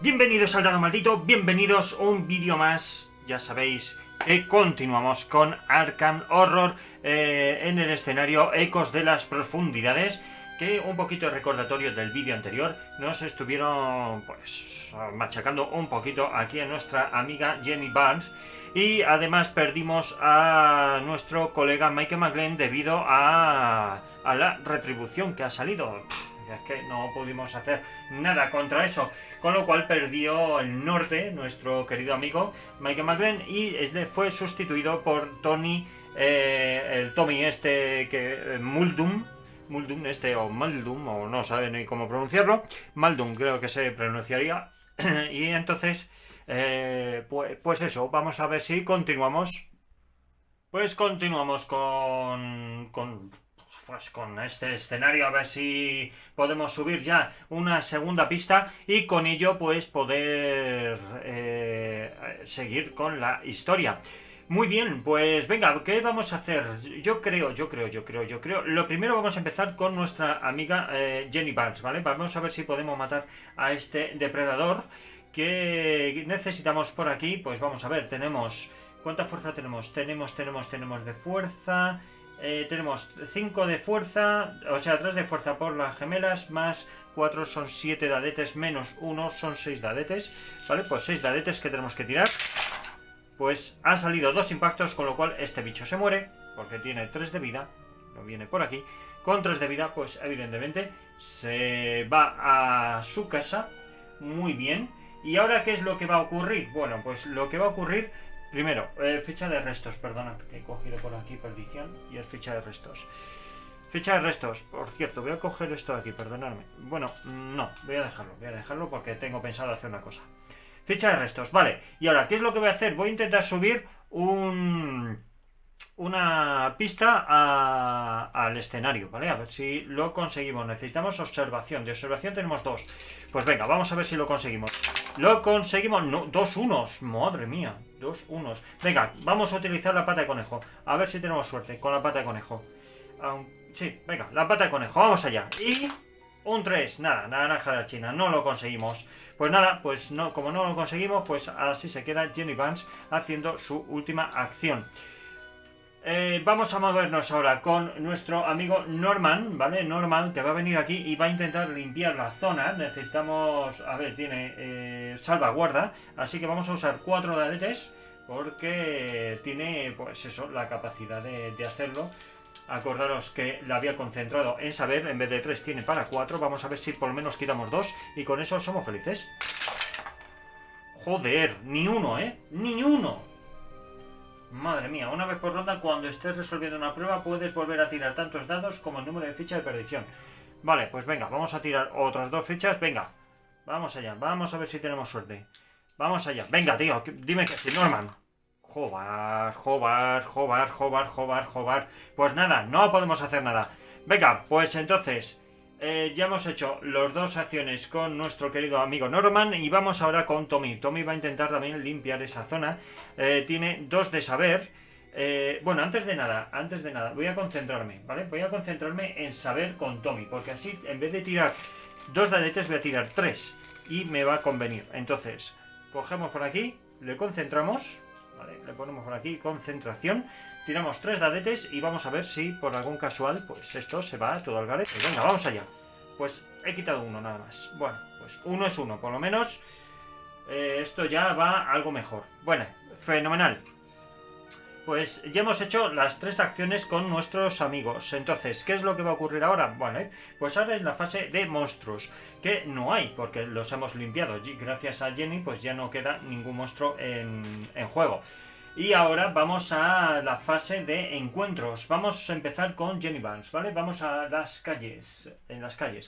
Bienvenidos al Dado Maldito, bienvenidos a un vídeo más. Ya sabéis que continuamos con Arkham Horror en el escenario Ecos de las Profundidades, que un poquito de recordatorio del vídeo anterior, nos estuvieron pues machacando un poquito aquí a nuestra amiga Jenny Barnes, y además perdimos a nuestro colega Michael McGlynn debido a la retribución que ha salido. Es que no pudimos hacer nada contra eso, con lo cual perdió el norte nuestro querido amigo Michael McGlynn y fue sustituido por Tony, el Tommy este que Muldoon este, o Muldoon, o no sabe ni cómo pronunciarlo, Muldoon creo que se pronunciaría. Y entonces pues eso, vamos a ver si continuamos. Pues continuamos con este escenario, a ver si podemos subir ya una segunda pista y con ello pues poder seguir con la historia. Muy bien, pues venga, ¿qué vamos a hacer? Yo creo. Lo primero vamos a empezar con nuestra amiga Jenny Barnes, ¿vale? Vamos a ver si podemos matar a este depredador que necesitamos por aquí. Pues vamos a ver, tenemos... ¿Cuánta fuerza tenemos? Tenemos de fuerza... tenemos 5 de fuerza, o sea, 3 de fuerza por las gemelas, más 4 son 7 dadetes, menos 1 son 6 dadetes, ¿vale? Pues 6 dadetes que tenemos que tirar. Pues han salido 2 impactos, con lo cual este bicho se muere, porque tiene 3 de vida, no viene por aquí. Con 3 de vida, pues evidentemente se va a su casa, muy bien. ¿Y ahora qué es lo que va a ocurrir? Bueno, pues lo que va a ocurrir... Primero, ficha de restos, perdona, que he cogido por aquí perdición y es ficha de restos. Ficha de restos, por cierto, voy a coger esto de aquí, perdonadme. Bueno, no, voy a dejarlo porque tengo pensado hacer una cosa. Ficha de restos, vale. Y ahora, ¿qué es lo que voy a hacer? Voy a intentar subir una pista al escenario, ¿vale? A ver si lo conseguimos. Necesitamos observación. De observación tenemos 2. Pues venga, vamos a ver si lo conseguimos. Lo conseguimos. No, 2 unos. Madre mía. 2 unos. Venga, vamos a utilizar la pata de conejo. A ver si tenemos suerte con la pata de conejo. Sí, venga, la pata de conejo. Vamos allá. Y... un 3. Nada, naranja de la China. No lo conseguimos. Pues nada, pues no, como no lo conseguimos, pues así se queda Jenny Barnes haciendo su última acción. Vamos a movernos ahora con nuestro amigo Norman, ¿vale? Norman, que va a venir aquí y va a intentar limpiar la zona. Necesitamos... A ver, tiene salvaguarda. Así que vamos a usar 4 dadetes, porque tiene, pues eso, la capacidad de hacerlo. Acordaros que la había concentrado en saber, en vez de 3 tiene para 4. Vamos a ver si por lo menos quitamos 2 y con eso somos felices. Joder, ni uno, ¿eh? Ni uno. Madre mía, una vez por ronda, cuando estés resolviendo una prueba, puedes volver a tirar tantos dados como el número de fichas de perdición. Vale, pues venga, vamos a tirar otras 2 fichas, venga. Vamos allá, vamos a ver si tenemos suerte. Vamos allá, venga, tío, dime que sí, Norman. Jobar. Pues nada, no podemos hacer nada. Venga, pues entonces... ya hemos hecho las 2 acciones con nuestro querido amigo Norman y vamos ahora con Tommy. Tommy va a intentar también limpiar esa zona. Tiene 2 de saber. Bueno, antes de nada, voy a concentrarme, ¿vale? Voy a concentrarme en saber con Tommy, porque así, en vez de tirar 2 dadetes, voy a tirar 3 y me va a convenir. Entonces, cogemos por aquí, le concentramos, ¿vale? Le ponemos por aquí, concentración. Tiramos 3 dadetes y vamos a ver si por algún casual pues esto se va todo al garete. Pues venga, vamos allá. Pues he quitado 1 nada más. Bueno, pues 1 es 1, por lo menos esto ya va algo mejor. Bueno, fenomenal. Pues ya hemos hecho las 3 acciones con nuestros amigos. Entonces, ¿qué es lo que va a ocurrir ahora? Bueno, pues ahora es la fase de monstruos, que no hay, porque los hemos limpiado. Y gracias a Jenny, pues ya no queda ningún monstruo en juego. Y ahora vamos a la fase de encuentros. Vamos a empezar con Jenny Barnes, ¿vale? Vamos a las calles,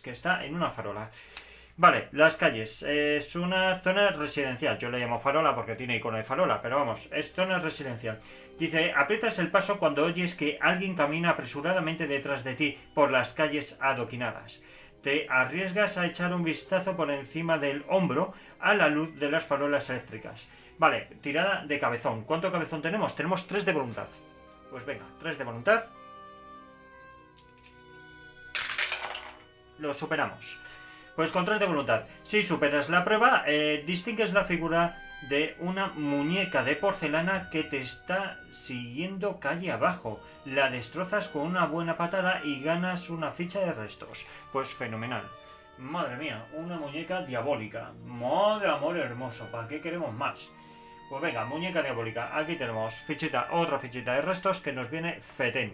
que está en una farola. Vale, las calles. Es una zona residencial. Yo le llamo farola porque tiene icono de farola, pero vamos, es zona residencial. Dice, aprietas el paso cuando oyes que alguien camina apresuradamente detrás de ti por las calles adoquinadas. Te arriesgas a echar un vistazo por encima del hombro a la luz de las farolas eléctricas. Vale, tirada de cabezón. ¿Cuánto cabezón tenemos? Tenemos 3 de voluntad. Pues venga, 3 de voluntad. Lo superamos. Pues control de voluntad. Si superas la prueba, distingues la figura de una muñeca de porcelana que te está siguiendo calle abajo. La destrozas con una buena patada y ganas una ficha de restos. Pues fenomenal. Madre mía, una muñeca diabólica. Madre amor hermoso, ¿para qué queremos más? Pues venga, muñeca diabólica. Aquí tenemos fichita, otra fichita de restos que nos viene fetén.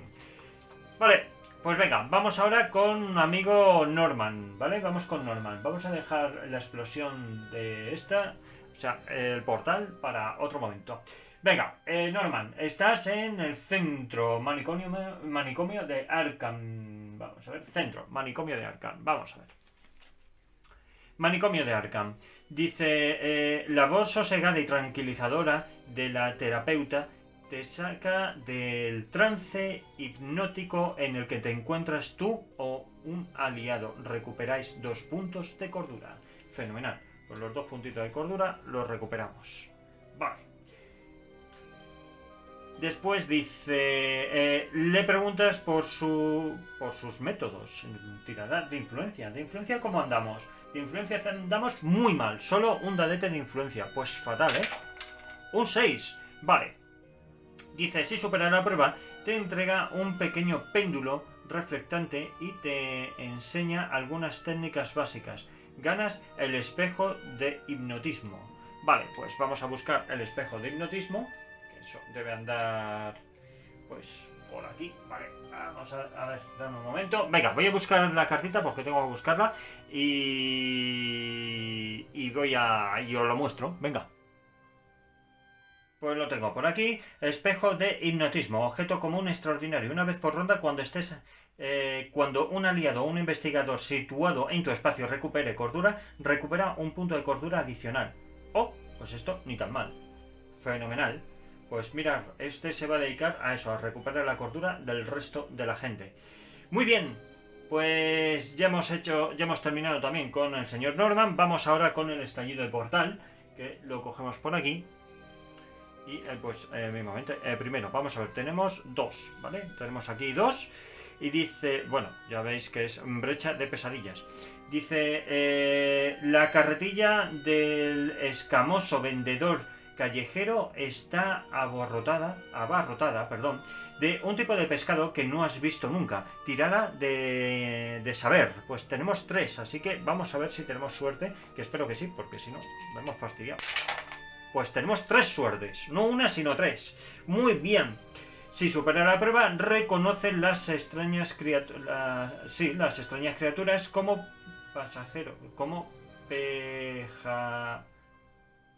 Vale, pues venga, vamos ahora con amigo Norman, ¿vale? Vamos con Norman. Vamos a dejar la explosión de esta, o sea, el portal para otro momento. Venga, Norman, estás en el centro manicomio de Arkham. Vamos a ver, centro, manicomio de Arkham. Vamos a ver. Manicomio de Arkham. Dice, la voz sosegada y tranquilizadora de la terapeuta te saca del trance hipnótico en el que te encuentras tú o un aliado. Recuperáis 2 puntos de cordura. Fenomenal. Pues los 2 puntitos de cordura los recuperamos. Vale. Después dice, le preguntas por sus métodos. Tirada de influencia. ¿De influencia cómo andamos? De influencia andamos muy mal. Solo un dadete de influencia. Pues fatal, ¿eh? Un 6. Vale. Dice, si superas la prueba, te entrega un pequeño péndulo reflectante y te enseña algunas técnicas básicas. Ganas el espejo de hipnotismo. Vale, pues vamos a buscar el espejo de hipnotismo. Que eso debe andar, pues, por aquí. Vale, vamos a ver, dame un momento. Venga, voy a buscar la cartita porque tengo que buscarla. Y os lo muestro. Venga. Pues lo tengo por aquí. Espejo de hipnotismo. Objeto común extraordinario. Una vez por ronda cuando un aliado o un investigador situado en tu espacio recupere cordura, recupera un punto de cordura adicional. Oh, pues esto ni tan mal. Fenomenal. Pues mira, este se va a dedicar a eso, a recuperar la cordura del resto de la gente. Muy bien. Pues ya hemos terminado también con el señor Norman. Vamos ahora con el estallido de portal, que lo cogemos por aquí. Y pues mismamente, primero, vamos a ver, tenemos 2, ¿vale? Tenemos aquí 2 y dice, bueno, ya veis que es brecha de pesadillas. Dice, la carretilla del escamoso vendedor callejero está abarrotada, de un tipo de pescado que no has visto nunca. Tirada de saber. Pues tenemos 3, así que vamos a ver si tenemos suerte, que espero que sí, porque si no, me hemos fastidiado. Pues tenemos 3 suertes, no una sino 3. Muy bien. Si supera la prueba, reconoce las extrañas criaturas como pasajeros, como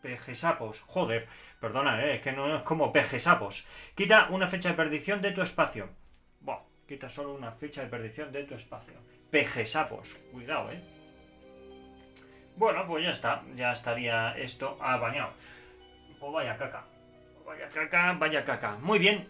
pejesapos. Joder, perdona, es que no es como pejesapos. Quita una fecha de perdición de tu espacio. Buah, quita solo una fecha de perdición de tu espacio. Pejesapos, cuidado, Bueno, pues ya está, ya estaría esto bañado. Pues vaya caca. Vaya caca. Muy bien.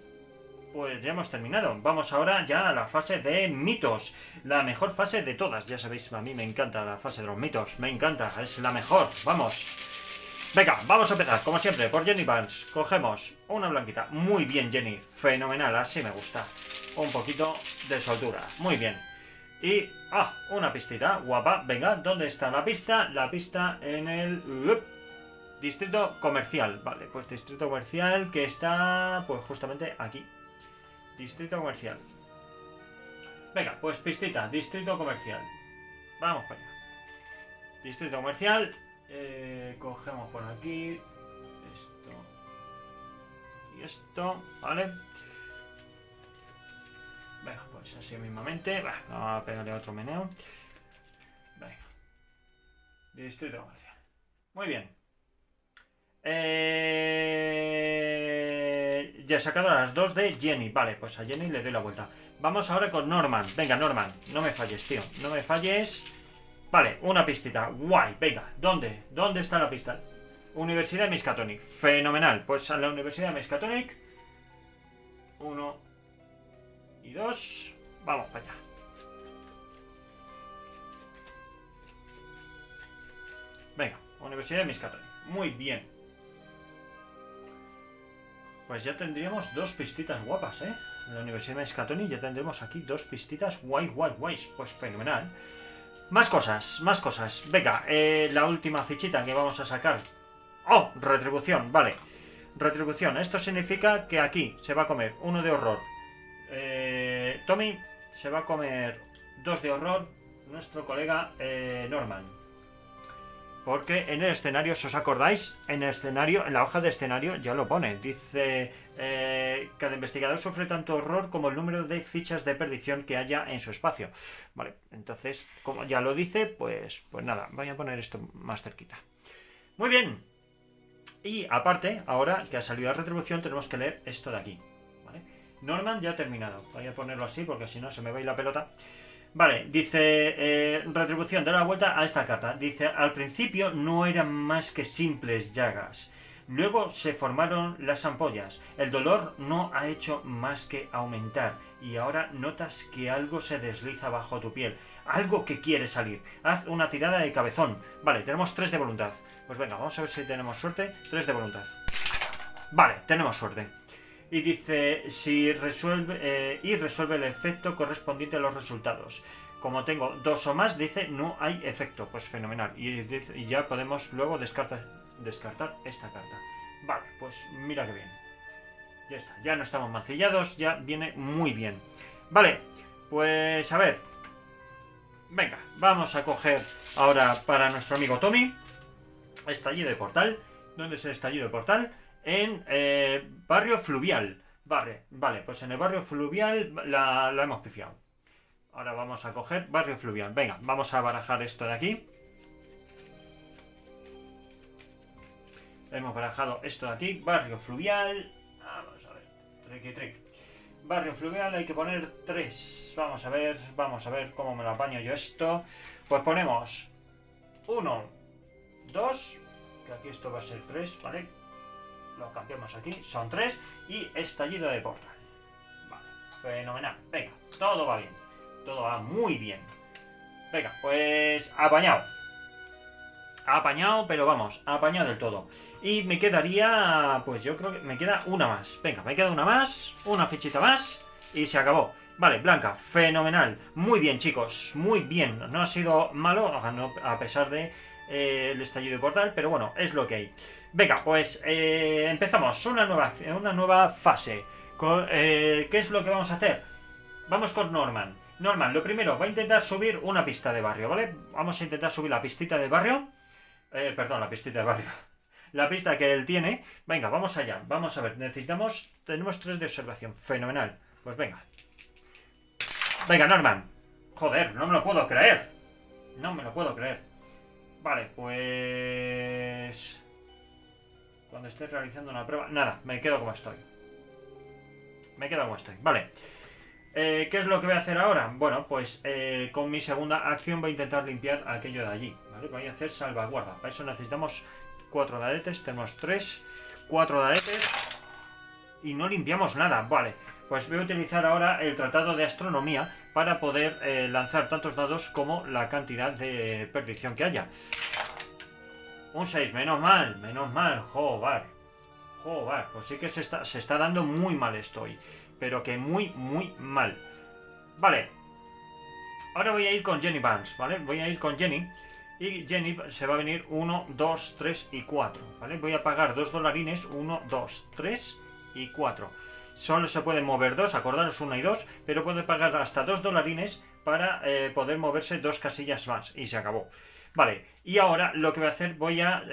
Pues ya hemos terminado. Vamos ahora ya a la fase de mitos. La mejor fase de todas. Ya sabéis, a mí me encanta la fase de los mitos. Me encanta, es la mejor. Vamos. Venga, vamos a empezar, como siempre, por Jenny Barnes. Cogemos una blanquita. Muy bien, Jenny. Fenomenal, así me gusta. Un poquito de soltura. Muy bien. Y, una pistita guapa. Venga, ¿dónde está la pista? La pista en el... distrito comercial, vale, pues distrito comercial que está, pues justamente aquí. Distrito comercial. Venga, pues pistita, distrito comercial. Vamos para allá. Distrito comercial. Cogemos por aquí. Esto. Y esto, ¿vale? Venga, pues así mismamente. Vamos a pegarle otro meneo. Venga. Distrito comercial. Muy bien. Ya he sacado las 2 de Jenny. Vale, pues a Jenny le doy la vuelta. Vamos ahora con Norman. Venga, Norman, no me falles, tío. No me falles. Vale, una pistita. Guay, venga. ¿Dónde? ¿Dónde está la pista? Universidad de Miskatonic. Fenomenal. Pues a la Universidad de Miskatonic. 1 y 2. Vamos para allá. Venga, Universidad de Miskatonic. Muy bien. Pues ya tendríamos 2 pistitas guapas, En la Universidad de Miskatonic ya tendremos aquí 2 pistitas guays. Pues fenomenal. Más cosas, más cosas. Venga, la última fichita que vamos a sacar. ¡Oh! Retribución, vale. Retribución, esto significa que aquí se va a comer uno de horror. Tommy se va a comer 2 de horror. Nuestro colega Norman. Porque en el escenario, si os acordáis, en el escenario, en la hoja de escenario ya lo pone. Dice, cada investigador sufre tanto horror como el número de fichas de perdición que haya en su espacio. Vale, entonces, como ya lo dice, pues nada, voy a poner esto más cerquita. Muy bien. Y aparte, ahora que ha salido la retribución, tenemos que leer esto de aquí. ¿Vale? Norman ya ha terminado. Voy a ponerlo así porque si no se me va a ir la pelota. Vale, dice, retribución, da la vuelta a esta carta. Dice, al principio no eran más que simples llagas. Luego se formaron las ampollas. El dolor no ha hecho más que aumentar. Y ahora notas que algo se desliza bajo tu piel. Algo que quiere salir. Haz una tirada de cabezón. Vale, tenemos 3 de voluntad. Pues venga, vamos a ver si tenemos suerte. 3 de voluntad. Vale, tenemos suerte. Y dice, resuelve el efecto correspondiente a los resultados. Como tengo 2 o más, dice, no hay efecto. Pues fenomenal. Y ya podemos luego descartar esta carta. Vale, pues mira que bien. Ya está, ya no estamos mancillados, ya viene muy bien. Vale, pues a ver. Venga, vamos a coger ahora para nuestro amigo Tommy estallido de portal. ¿Dónde es el estallido de portal? En barrio fluvial. Vale, pues en el barrio fluvial la hemos pifiado. Ahora vamos a coger barrio fluvial. Venga, vamos a barajar esto de aquí. Hemos barajado esto de aquí. Barrio fluvial. Vamos a ver. Triqui. Barrio fluvial, hay que poner 3. Vamos a ver cómo me lo apaño yo esto. Pues ponemos 1, 2. Que aquí esto va a ser 3, ¿vale? Lo cambiamos aquí, son 3. Y estallido de portal. Vale, fenomenal. Venga, todo va bien. Todo va muy bien. Venga, pues apañado. Apañado, pero vamos, apañado del todo. Y me quedaría, pues yo creo que me queda una más. Venga, me queda una más, una fichita más y se acabó. Vale, blanca, fenomenal. Muy bien, chicos, muy bien. No ha sido malo, a pesar de el estallido de portal, pero bueno, es lo que hay. Venga, pues empezamos una nueva fase. ¿Qué es lo que vamos a hacer? Vamos con Norman. Norman, lo primero, va a intentar subir una pista de barrio, ¿vale? Vamos a intentar subir la pistita de barrio. Perdón, la pistita de barrio. La pista que él tiene. Venga, vamos allá. Vamos a ver, tenemos 3 de observación. Fenomenal. Pues venga. Venga, Norman. Joder, no me lo puedo creer. No me lo puedo creer. Vale, pues... Cuando esté realizando una prueba... Nada, me quedo como estoy. Vale. ¿Qué es lo que voy a hacer ahora? Bueno, pues con mi segunda acción voy a intentar limpiar aquello de allí, ¿vale? Voy a hacer salvaguarda. Para eso necesitamos 4 dadetes. Tenemos 4 dadetes. Y no limpiamos nada. Vale, pues voy a utilizar ahora el tratado de astronomía para poder lanzar tantos dados como la cantidad de perdición que haya. Un 6, menos mal, joder. Pues sí que se está dando muy mal esto hoy. Pero que muy mal. Vale. Ahora voy a ir con Jenny Vance, ¿vale? Voy a ir con Jenny. Y Jenny se va a venir 1, 2, 3 y 4, ¿vale? Voy a pagar 2 dolarines. 1, 2, 3 y 4. Solo se pueden mover 2, acordaros 1 y 2. Pero puede pagar hasta 2 dolarines para poder moverse 2 casillas más. Y se acabó. Vale, y ahora lo que voy a hacer, voy a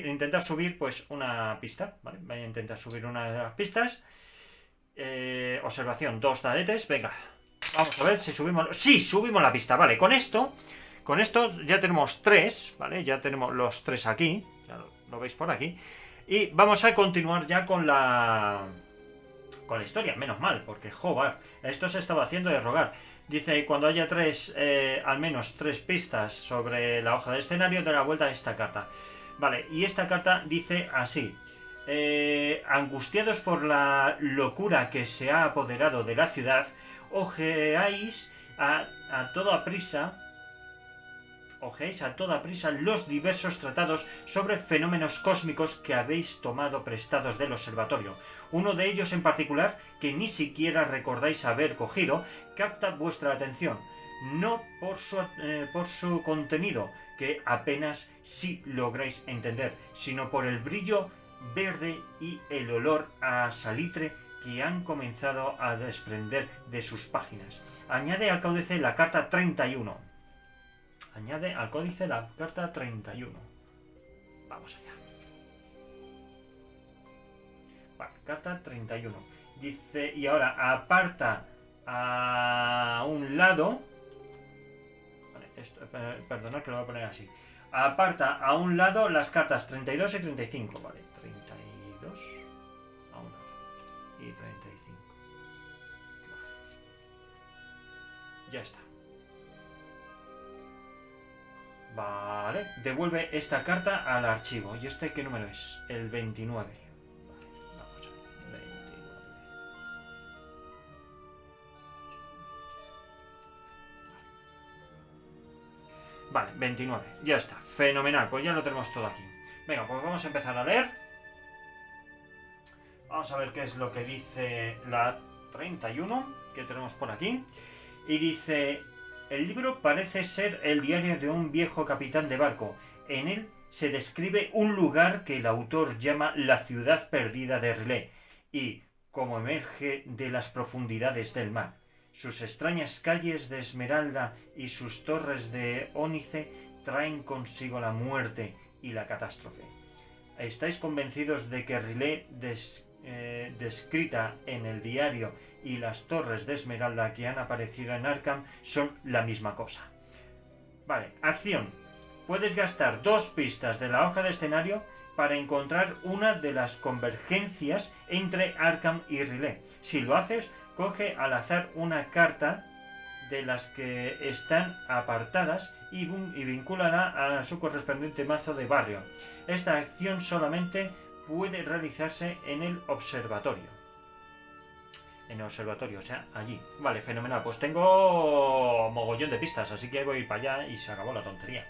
intentar subir pues una pista, ¿vale? Voy a intentar subir una de las pistas. Observación, 2 dadetes, venga. Vamos a ver si subimos... ¡Sí! Subimos la pista, vale. Con esto ya tenemos 3, ¿vale? Ya tenemos los 3 aquí. Ya lo veis por aquí. Y vamos a continuar ya con la historia, menos mal, porque, joder, esto se estaba haciendo de rogar. Dice, cuando haya al menos 3 pistas sobre la hoja de escenario, da la vuelta a esta carta. Vale, y esta carta dice así. Angustiados por la locura que se ha apoderado de la ciudad, ojeáis a toda prisa los diversos tratados sobre fenómenos cósmicos que habéis tomado prestados del observatorio. Uno de ellos en particular, que ni siquiera recordáis haber cogido, capta vuestra atención. no por su contenido, que apenas si lográis entender, sino por el brillo verde y el olor a salitre que han comenzado a desprender de sus páginas. Añade al códice la carta 31. Añade al códice la carta 31. Vamos allá. Vale, carta 31. Dice, y ahora aparta a un lado. Vale, perdonad que lo voy a poner así. Aparta a un lado las cartas 32 y 35. Vale, 32 a un lado. Y 35. Vale. Ya está. Vale, devuelve esta carta al archivo. ¿Y este qué número es? El 29. Vale, vamos a 29. Vale, 29. Ya está. Fenomenal. Pues ya lo tenemos todo aquí. Venga, pues vamos a empezar a leer. Vamos a ver qué es lo que dice la 31 que tenemos por aquí. Y dice... El libro parece ser el diario de un viejo capitán de barco. En él se describe un lugar que el autor llama la ciudad perdida de R'lyeh y como emerge de las profundidades del mar. Sus extrañas calles de esmeralda y sus torres de ónice traen consigo la muerte y la catástrofe. ¿Estáis convencidos de que R'lyeh descrita en el diario y las torres de esmeralda que han aparecido en Arkham son la misma cosa? Vale, acción. Puedes gastar 2 pistas de la hoja de escenario para encontrar una de las convergencias entre Arkham y R'lyeh. Si lo haces, coge al azar una carta de las que están apartadas y vincúlala a su correspondiente mazo de barrio. Esta acción solamente puede realizarse en el observatorio. En el observatorio, o sea, allí. Vale, fenomenal. Pues tengo mogollón de pistas, así que voy para allá y se acabó la tontería.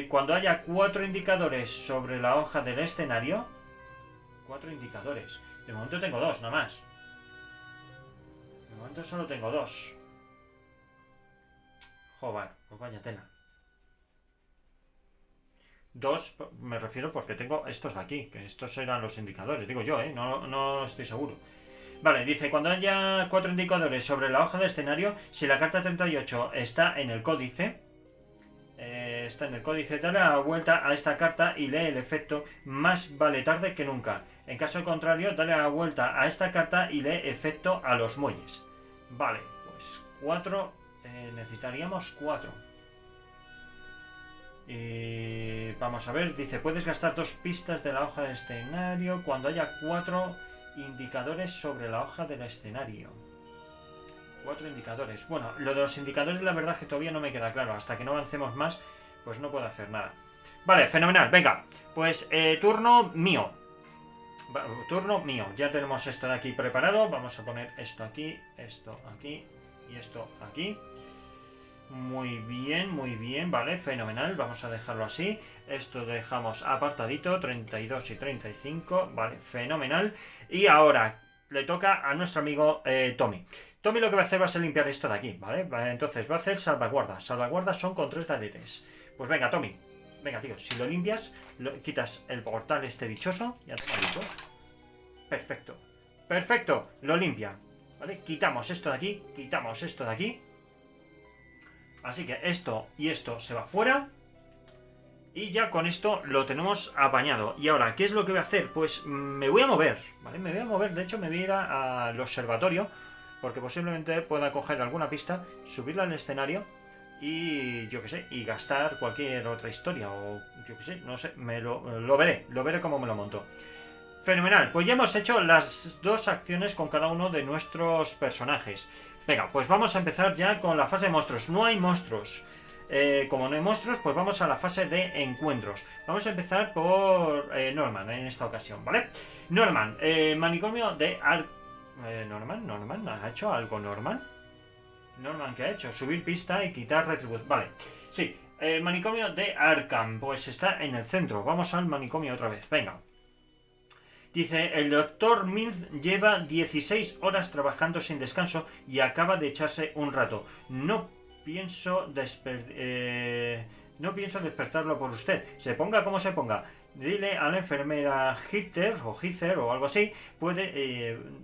Cuando haya 4 indicadores sobre la hoja del escenario... 4 indicadores. De momento tengo 2, nada más. De momento solo tengo 2. Joder, pues vaya tela. 2, me refiero porque tengo estos de aquí, que estos eran los indicadores, digo yo, no estoy seguro. Vale, dice, cuando haya 4 indicadores sobre la hoja de escenario, si la carta 38 está en el códice, dale la vuelta a esta carta y lee el efecto más vale tarde que nunca. En caso contrario, dale la vuelta a esta carta y lee efecto a los muelles. Vale, pues 4, necesitaríamos 4. Vamos a ver, dice, puedes gastar 2 pistas de la hoja del escenario cuando haya 4 indicadores sobre la hoja del escenario. 4 indicadores. Bueno, lo de los indicadores la verdad es que todavía no me queda claro. Hasta que no avancemos más, pues no puedo hacer nada. Vale, fenomenal, venga. Pues turno mío. Turno mío. Ya tenemos esto de aquí preparado. Vamos a poner esto aquí y esto aquí. Muy bien, vale, fenomenal. Vamos a dejarlo así. Esto dejamos apartadito, 32 y 35, vale, fenomenal. Y ahora le toca a nuestro amigo Tommy. Tommy lo que va a hacer va a ser limpiar esto de aquí, ¿vale? Entonces va a hacer salvaguardas. Salvaguardas son con 3 dadetes. Pues venga, Tommy. Venga, tío, si lo limpias, quitas el portal este dichoso. Ya te lo digo. Perfecto. Perfecto, lo limpia. ¿Vale? Quitamos esto de aquí, quitamos esto de aquí. Así que esto y esto se va fuera. Y ya con esto lo tenemos apañado. Y ahora, ¿qué es lo que voy a hacer? Pues me voy a mover, ¿vale? Me voy a mover, de hecho me voy a ir al observatorio. Porque posiblemente pueda coger alguna pista, subirla al escenario y yo qué sé, y gastar cualquier otra historia. O yo qué sé, no sé, lo veré cómo me lo monto. Fenomenal, pues ya hemos hecho las 2 acciones con cada uno de nuestros personajes. Venga, pues vamos a empezar ya con la fase de monstruos. No hay monstruos. Como no hay monstruos, pues vamos a la fase de encuentros. Vamos a empezar por Norman en esta ocasión, ¿vale? Norman, manicomio de Norman, ¿ha hecho algo Norman? Norman, ¿qué ha hecho? Subir pista y quitar retribución. Vale, sí, manicomio de Arkham, pues está en el centro. Vamos al manicomio otra vez, venga. Dice, el doctor Mills lleva 16 horas trabajando sin descanso y acaba de echarse un rato. No pienso despertarlo por usted. Se ponga como se ponga. Dile a la enfermera Hitler o algo así.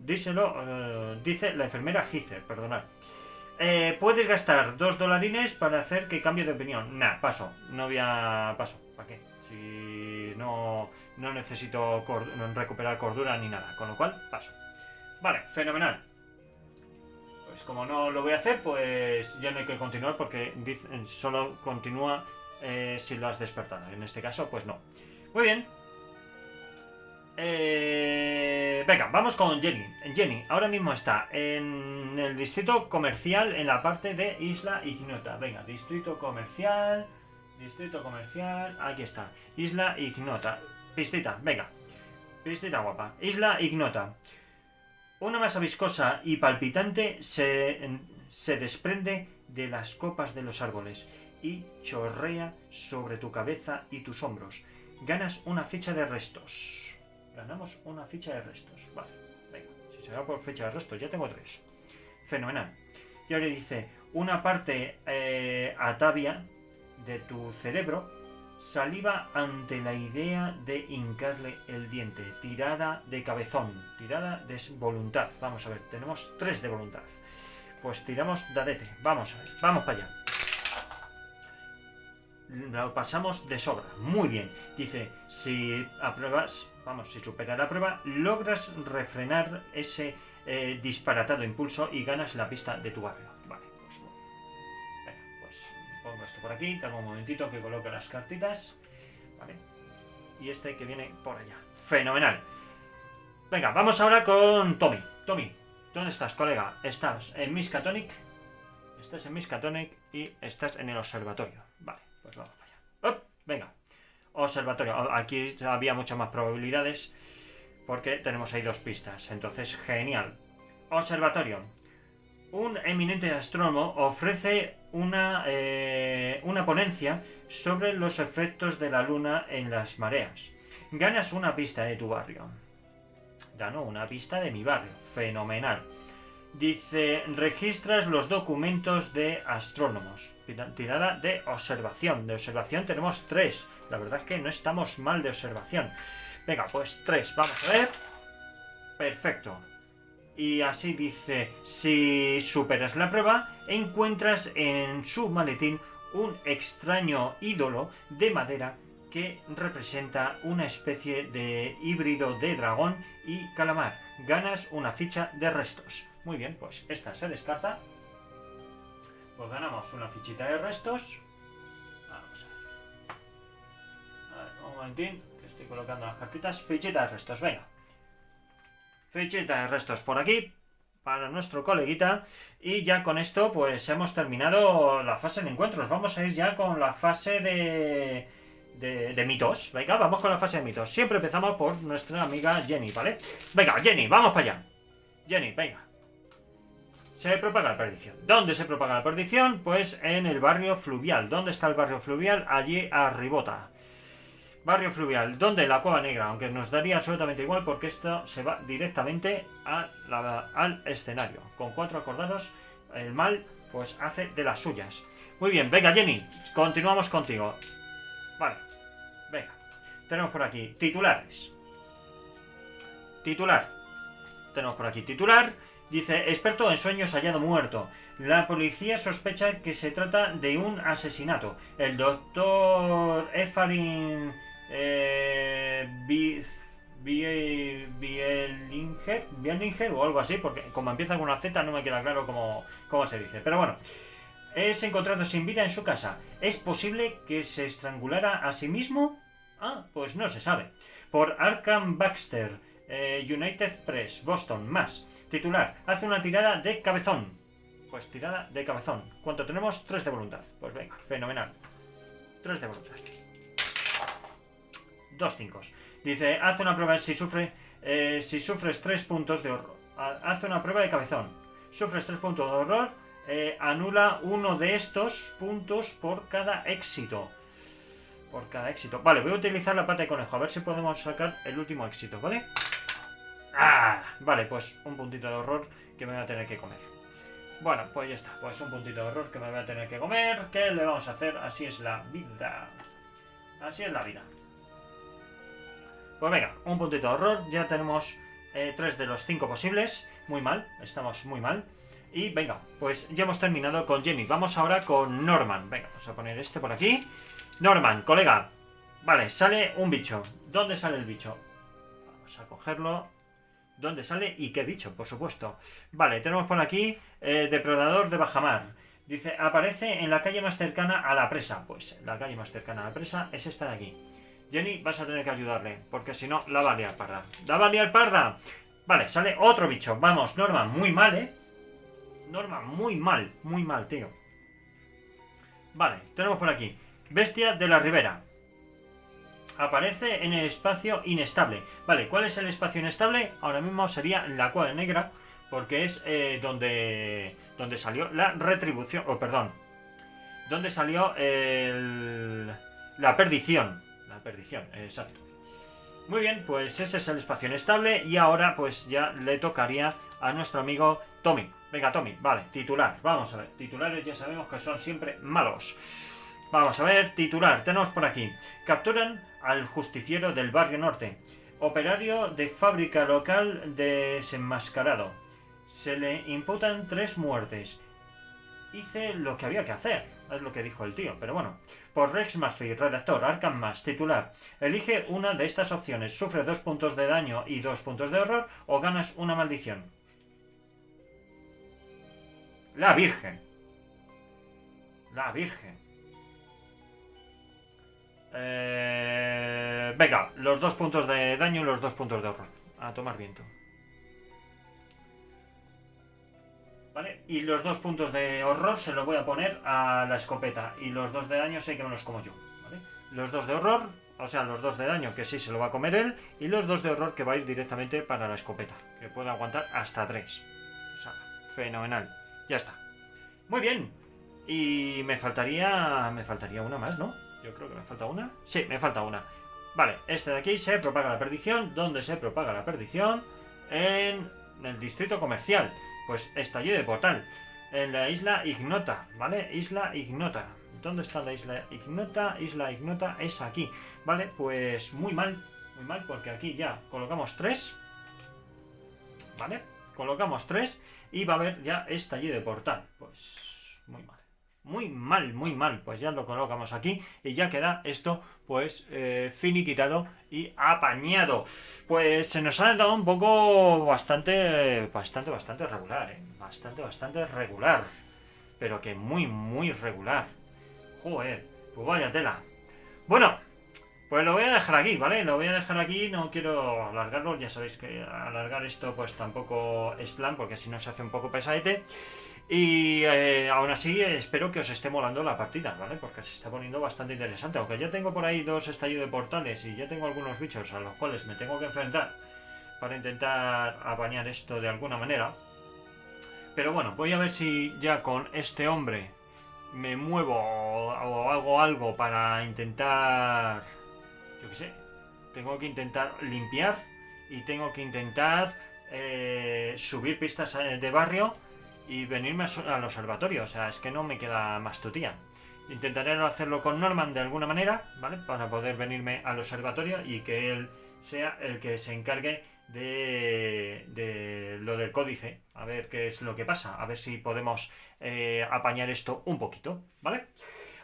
Díselo, dice la enfermera Hitler, perdonad. Puedes gastar $2 para hacer que cambie de opinión. Nah, paso. No voy a... Paso. ¿Para qué? Si no necesito recuperar cordura ni nada. Con lo cual, paso. Vale, fenomenal. Pues como no lo voy a hacer, pues ya no hay que continuar porque solo continúa si lo has despertado. En este caso, pues no. Muy bien. Venga, vamos con Jenny. Jenny ahora mismo está en el distrito comercial en la parte de Isla Ignota. Venga, distrito comercial, aquí está. Isla Ignota. Pistita, venga. Pistita guapa. Isla Ignota. Una masa viscosa y palpitante se desprende de las copas de los árboles y chorrea sobre tu cabeza y tus hombros. Ganas una ficha de restos. Ganamos una ficha de restos. Vale, venga. Si se va por ficha de restos, ya tengo 3. Fenomenal. Y ahora dice, una parte atavia de tu cerebro saliva ante la idea de hincarle el diente. Tirada de cabezón. Tirada de voluntad. Vamos a ver, tenemos 3 de voluntad. Pues tiramos dadete. Vamos a ver, vamos para allá. Lo pasamos de sobra. Muy bien. Dice, si apruebas, si superas la prueba, logras refrenar ese disparatado impulso y ganas la pista de tu barrio. Vale, pues muy bien. Venga, pues pongo esto por aquí. Dame un momentito que coloque las cartitas. Vale. Y este que viene por allá. Fenomenal. Venga, vamos ahora con Tommy. Tommy, ¿dónde estás, colega? Estás en Miskatonic. Estás en Miskatonic y estás en el observatorio. Vale, pues vamos para allá. ¡Op! Venga. Observatorio. Aquí había muchas más probabilidades porque tenemos ahí 2 pistas. Entonces, genial. Observatorio. Un eminente astrónomo ofrece una ponencia sobre los efectos de la luna en las mareas. Ganas una pista de tu barrio. Gano una pista de mi barrio. Fenomenal. Dice, registras los documentos de astrónomos. Tirada de observación. De observación tenemos 3. La verdad es que no estamos mal de observación. Venga, pues 3. Vamos a ver. Perfecto. Y así dice, si superas la prueba, encuentras en su maletín un extraño ídolo de madera que representa una especie de híbrido de dragón y calamar. Ganas una ficha de restos. Muy bien, pues esta se descarta. Pues ganamos una fichita de restos. Vamos a ver, un momentín, que estoy colocando las cartitas. Fichita de restos, venga. Fichita de restos por aquí, para nuestro coleguita. Y ya con esto, pues hemos terminado la fase de encuentros. Vamos a ir ya con la fase de mitos. Venga, vamos con la fase de mitos. Siempre empezamos por nuestra amiga Jenny, ¿vale? Venga, Jenny, vamos para allá. Jenny, venga. Se propaga la perdición. ¿Dónde se propaga la perdición? Pues en el barrio fluvial. ¿Dónde está el barrio fluvial? Allí arribota. Barrio fluvial. ¿Dónde? La Cueva Negra. Aunque nos daría absolutamente igual porque esto se va directamente al escenario. Con 4 acordados, el mal pues hace de las suyas. Muy bien, venga Jenny. Continuamos contigo. Vale. Venga. Tenemos por aquí titulares. Titular. Tenemos por aquí titular. Dice, experto en sueños hallado muerto. La policía sospecha que se trata de un asesinato. El doctor Effarin Bielinger o algo así, porque como empieza con una Z no me queda claro cómo se dice. Pero bueno, es encontrado sin vida en su casa. ¿Es posible que se estrangulara a sí mismo? Ah, pues no se sabe. Por Arkham Baxter, United Press, Boston, más. Titular, hace una tirada de cabezón. Pues tirada de cabezón. ¿Cuánto tenemos? 3 de voluntad. Pues venga, fenomenal. 3 de voluntad. 2 5. Dice, hace una prueba si sufres 3 puntos de horror. Hace una prueba de cabezón. Sufres 3 puntos de horror. Anula uno de estos puntos por cada éxito. Vale, voy a utilizar la pata de conejo. A ver si podemos sacar el último éxito, ¿vale? ¡Ah! Vale, pues un puntito de horror que me voy a tener que comer. Bueno, pues ya está. Pues un puntito de horror que me voy a tener que comer. ¿Qué le vamos a hacer? Así es la vida. Así es la vida. Pues venga, un puntito de horror. Ya tenemos 3 de los 5 posibles. Muy mal, estamos muy mal. Y venga, pues ya hemos terminado con Jenny. Vamos ahora con Norman. Venga, vamos a poner este por aquí. Norman, colega. Vale, sale un bicho. ¿Dónde sale el bicho? Vamos a cogerlo. ¿Dónde sale y qué bicho? Por supuesto. Vale, tenemos por aquí depredador de bajamar. Dice, aparece en la calle más cercana a la presa. Pues la calle más cercana a la presa es esta de aquí. Jenny, vas a tener que ayudarle, porque si no, la va a liar parda. ¡La va a liar parda! Vale, sale otro bicho. Vamos, Norman, muy mal, ¿eh? Norman, muy mal, tío. Vale, tenemos por aquí. Bestia de la ribera. Aparece en el espacio inestable. Vale, ¿cuál es el espacio inestable? Ahora mismo sería la cueva negra, porque es donde salió la retribución. Oh, perdón. Donde salió la perdición. La perdición, exacto. Muy bien, pues ese es el espacio inestable. Y ahora pues ya le tocaría a nuestro amigo Tommy. Venga, Tommy, vale, titular. Vamos a ver, titulares ya sabemos que son siempre malos. Vamos a ver, titular, tenemos por aquí. Capturan al justiciero del barrio norte. Operario de fábrica local desenmascarado. Se le imputan 3 muertes. Hice lo que había que hacer, es lo que dijo el tío, pero bueno. Por Rex Murphy, redactor, Arkham Más, titular. Elige una de estas opciones. Sufre 2 puntos de daño y 2 puntos de horror o ganas una maldición. La Virgen. La Virgen. Venga, los 2 puntos de daño y los 2 puntos de horror. A tomar viento. ¿Vale? Y los 2 puntos de horror se los voy a poner a la escopeta. Y los 2 de daño sé que me los como yo. ¿Vale? Los 2 de horror, o sea, los 2 de daño que sí se lo va a comer él. Y los 2 de horror que va a ir directamente para la escopeta. Que puede aguantar hasta 3. O sea, fenomenal. Ya está. Muy bien. Y me faltaría una más, ¿no? Yo creo que me falta una. Sí, me falta una. Vale, este de aquí se propaga la perdición. ¿Dónde se propaga la perdición? En el distrito comercial. Pues estallido de portal. En la isla Ignota, ¿vale? Isla Ignota. ¿Dónde está la isla Ignota? Isla Ignota es aquí. Vale, pues muy mal, porque aquí ya colocamos 3. ¿Vale? Colocamos 3 y va a haber ya estallido de portal. Pues muy mal. Muy mal, pues ya lo colocamos aquí y ya queda esto pues finiquitado y apañado. Pues se nos ha dado un poco bastante regular, bastante regular, pero que muy regular. Joder, pues vaya tela. Bueno, pues lo voy a dejar aquí, ¿vale? Lo voy a dejar aquí, no quiero alargarlo, ya sabéis que alargar esto pues tampoco es plan, porque si no se hace un poco pesadete. Y aún así espero que os esté molando la partida, ¿vale? Porque se está poniendo bastante interesante. Aunque ya tengo por ahí 2 estallidos de portales y ya tengo algunos bichos a los cuales me tengo que enfrentar para intentar apañar esto de alguna manera. Pero bueno, voy a ver si ya con este hombre me muevo o hago algo para intentar... Yo qué sé. Tengo que intentar limpiar y tengo que intentar subir pistas de barrio y venirme al observatorio. O sea, es que no me queda más tutía. Intentaré hacerlo con Norman de alguna manera, ¿vale? Para poder venirme al observatorio y que él sea el que se encargue de lo del códice. A ver qué es lo que pasa. A ver si podemos apañar esto un poquito, ¿vale?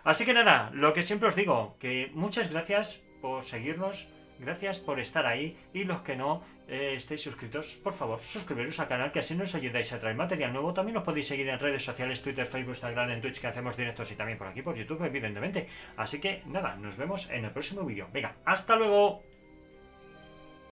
Así que nada, lo que siempre os digo, que muchas gracias por seguirnos. Gracias por estar ahí y los que no estéis suscritos, por favor, suscribiros al canal, que así nos ayudáis a traer material nuevo. También os podéis seguir en redes sociales, Twitter, Facebook, Instagram, en Twitch, que hacemos directos, y también por aquí por YouTube, evidentemente. Así que nada, nos vemos en el próximo vídeo. Venga, hasta luego.